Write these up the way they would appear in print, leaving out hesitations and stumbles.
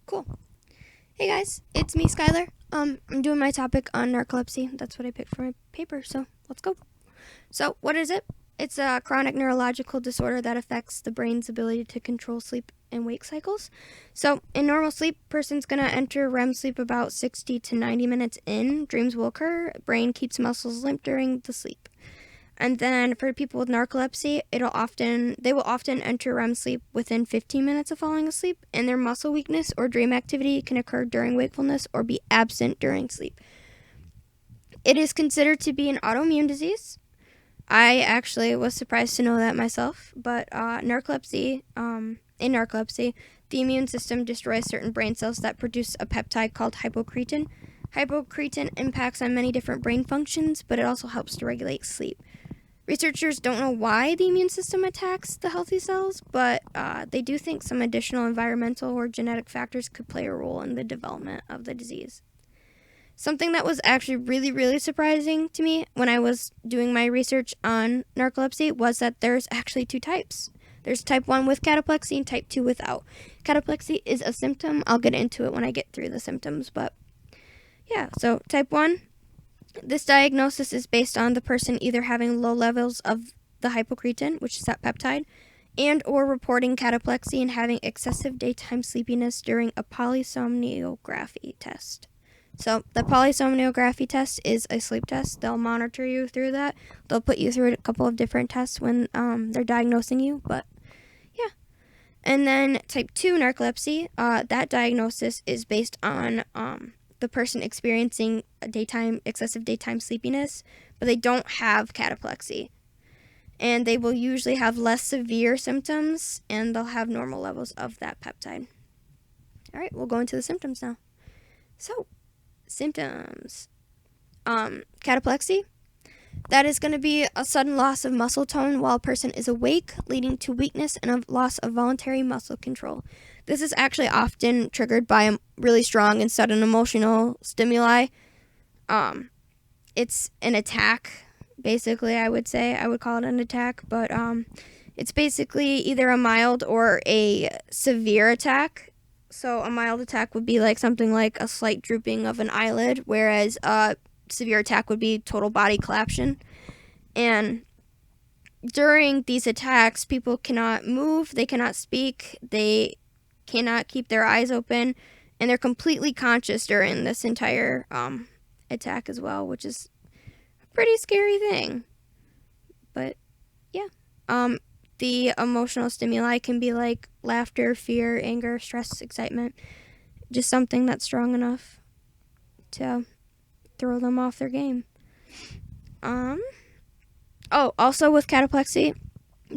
Cool. Hey guys, it's me, Skylar. I'm doing my topic on narcolepsy. That's what I picked for my paper, so let's go. So, what is it? It's a chronic neurological disorder that affects the brain's ability to control sleep and wake cycles. So, in normal sleep, person's going to enter REM sleep about 60 to 90 minutes in. Dreams will occur. Brain keeps muscles limp during the sleep. And then for people with narcolepsy, they will often enter REM sleep within 15 minutes of falling asleep, and their muscle weakness or dream activity can occur during wakefulness or be absent during sleep. It is considered to be an autoimmune disease. I actually was surprised to know that myself, but in narcolepsy, the immune system destroys certain brain cells that produce a peptide called hypocretin. Hypocretin impacts on many different brain functions, but it also helps to regulate sleep. Researchers don't know why the immune system attacks the healthy cells, but they do think some additional environmental or genetic factors could play a role in the development of the disease. Something that was actually really, really surprising to me when I was doing my research on narcolepsy was that there's actually two types. There's type 1 with cataplexy and type 2 without. Cataplexy is a symptom. I'll get into it when I get through the symptoms, but yeah, so type 1. This diagnosis is based on the person either having low levels of the hypocretin, which is that peptide, and or reporting cataplexy and having excessive daytime sleepiness during a polysomnography test. So the polysomnography test is a sleep test. They'll monitor you through that. They'll put you through a couple of different tests when they're diagnosing you, but yeah. And then type 2 narcolepsy, that diagnosis is based on the person experiencing excessive daytime sleepiness, but they don't have cataplexy. And they will usually have less severe symptoms, and they'll have normal levels of that peptide. All right, we'll go into the symptoms now. So, symptoms. Cataplexy. That is going to be a sudden loss of muscle tone while a person is awake, leading to weakness and a loss of voluntary muscle control. This is actually often triggered by a really strong and sudden emotional stimuli. It's an attack, basically, I would call it an attack, but it's basically either a mild or a severe attack. So a mild attack would be like something like a slight drooping of an eyelid, whereas a severe attack would be total body collapsion. And during these attacks, people cannot move, they cannot speak, they cannot keep their eyes open, and they're completely conscious during this entire attack as well, which is a pretty scary thing. But yeah, the emotional stimuli can be like laughter, fear, anger, stress, excitement, just something that's strong enough to throw them off their game. Also with cataplexy,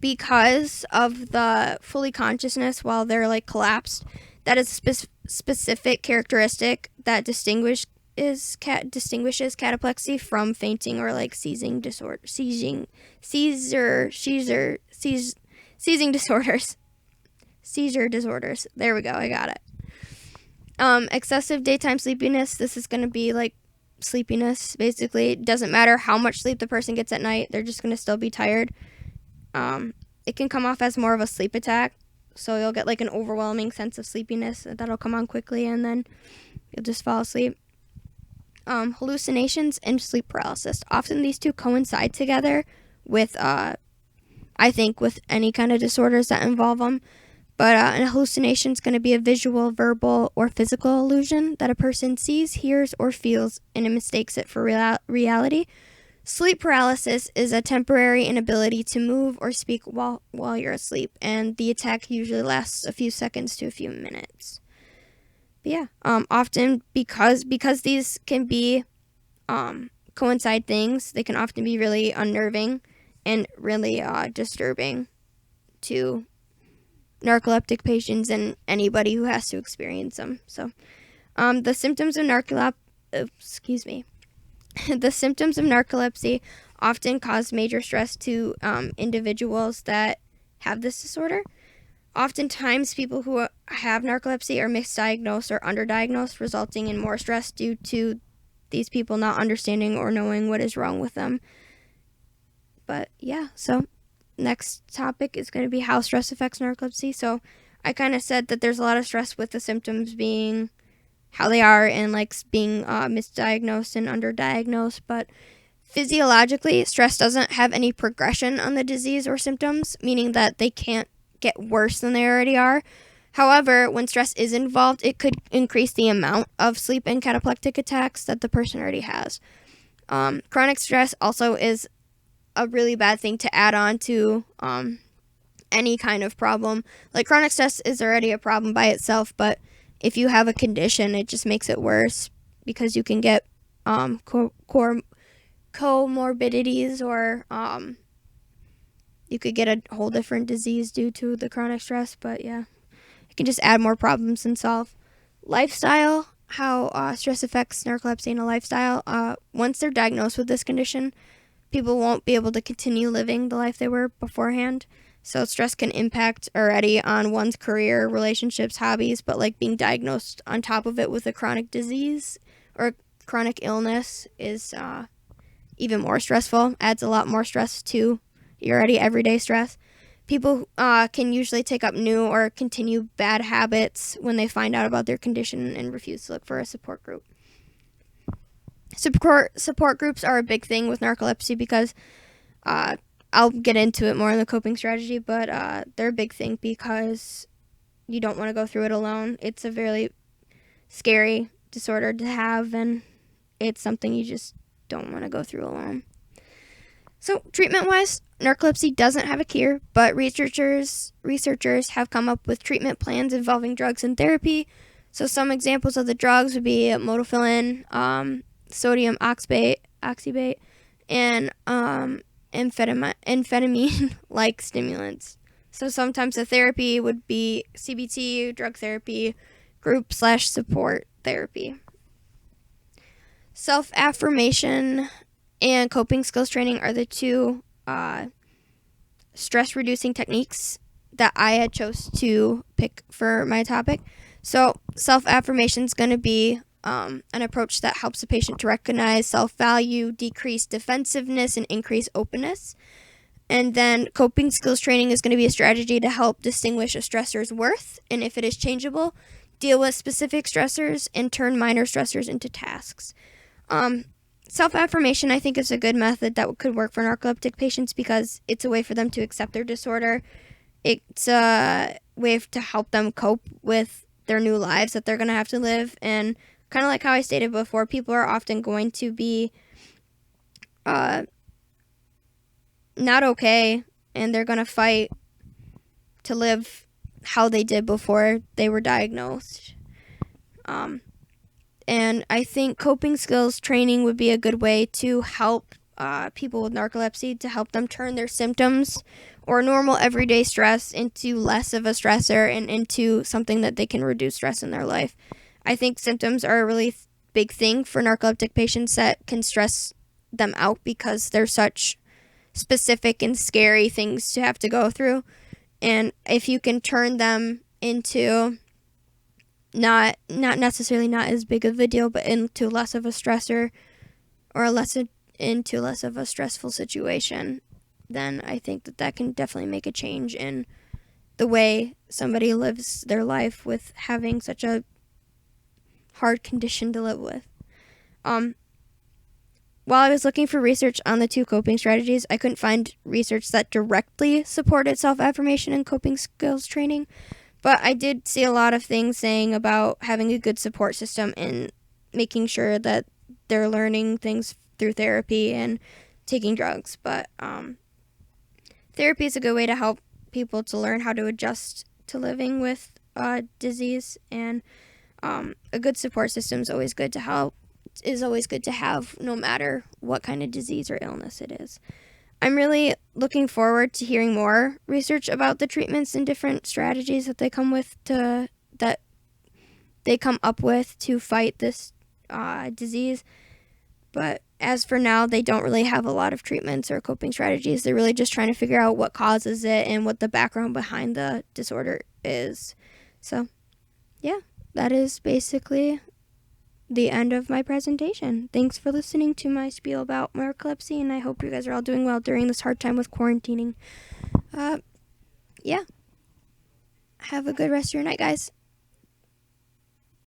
because of the fully consciousness while they're like collapsed, that is a specific characteristic that distinguishes cataplexy from fainting or like seizing disorders. Seizing disorders. There we go, I got it. Excessive daytime sleepiness. This is going to be like sleepiness, basically. It doesn't matter how much sleep the person gets at night, they're just going to still be tired. It can come off as more of a sleep attack, so you'll get like an overwhelming sense of sleepiness that'll come on quickly, and then you'll just fall asleep. Hallucinations and sleep paralysis. Often these two coincide together with, I think, with any kind of disorders that involve them. But an hallucination is going to be a visual, verbal, or physical illusion that a person sees, hears, or feels, and it mistakes it for reality. Sleep paralysis is a temporary inability to move or speak while you're asleep, and the attack usually lasts a few seconds to a few minutes. But yeah, often because these can be coincide things, they can often be really unnerving and really disturbing to narcoleptic patients and anybody who has to experience them. So, the symptoms of the symptoms of narcolepsy often cause major stress to individuals that have this disorder. Oftentimes, people who have narcolepsy are misdiagnosed or underdiagnosed, resulting in more stress due to these people not understanding or knowing what is wrong with them. But yeah, so next topic is going to be how stress affects narcolepsy. So I kind of said that there's a lot of stress with the symptoms being how they are and like being misdiagnosed and underdiagnosed, but physiologically, stress doesn't have any progression on the disease or symptoms, meaning that they can't get worse than they already are. However, when stress is involved, it could increase the amount of sleep and cataplectic attacks that the person already has. Chronic stress also is a really bad thing to add on to any kind of problem. Like, chronic stress is already a problem by itself, but if you have a condition, it just makes it worse because you can get comorbidities, or you could get a whole different disease due to the chronic stress. But yeah, it can just add more problems than solve. Lifestyle, how stress affects narcolepsy in a lifestyle. Once they're diagnosed with this condition, people won't be able to continue living the life they were beforehand. So stress can impact already on one's career, relationships, hobbies, but like being diagnosed on top of it with a chronic disease or chronic illness is even more stressful, adds a lot more stress to your already everyday stress. People can usually take up new or continue bad habits when they find out about their condition and refuse to look for a support group. Support groups are a big thing with narcolepsy because I'll get into it more in the coping strategy, but they're a big thing because you don't want to go through it alone. It's a very scary disorder to have, and it's something you just don't want to go through alone. So treatment-wise, narcolepsy doesn't have a cure, but researchers have come up with treatment plans involving drugs and therapy. So some examples of the drugs would be modafinil, sodium oxybate, and amphetamine-like stimulants. So sometimes the therapy would be CBT, drug therapy, group/support therapy. Self-affirmation and coping skills training are the two stress-reducing techniques that I had chose to pick for my topic. So self-affirmation is going to be an approach that helps the patient to recognize self-value, decrease defensiveness, and increase openness. And then coping skills training is going to be a strategy to help distinguish a stressor's worth, and if it is changeable, deal with specific stressors and turn minor stressors into tasks. Self-affirmation, I think, is a good method that could work for narcoleptic patients because it's a way for them to accept their disorder. It's a way to help them cope with their new lives that they're going to have to live. And kind of like how I stated before, people are often going to be not okay, and they're going to fight to live how they did before they were diagnosed. And I think coping skills training would be a good way to help people with narcolepsy, to help them turn their symptoms or normal everyday stress into less of a stressor and into something that they can reduce stress in their life. I think symptoms are a really big thing for narcoleptic patients that can stress them out because they're such specific and scary things to have to go through. And if you can turn them into not necessarily not as big of a deal, but into less of a stressor or into less of a stressful situation, then I think that can definitely make a change in the way somebody lives their life with having such a hard condition to live with. While I was looking for research on the two coping strategies, I couldn't find research that directly supported self-affirmation and coping skills training. But I did see a lot of things saying about having a good support system and making sure that they're learning things through therapy and taking drugs. But therapy is a good way to help people to learn how to adjust to living with disease, and a good support system is always good to have no matter what kind of disease or illness it is. I'm really looking forward to hearing more research about the treatments and different strategies that they come up with to fight this disease. But as for now, they don't really have a lot of treatments or coping strategies. They're really just trying to figure out what causes it and what the background behind the disorder is. So, yeah, that is basically the end of my presentation. Thanks for listening to my spiel about narcolepsy, and I hope you guys are all doing well during this hard time with quarantining. Yeah. Have a good rest of your night, guys.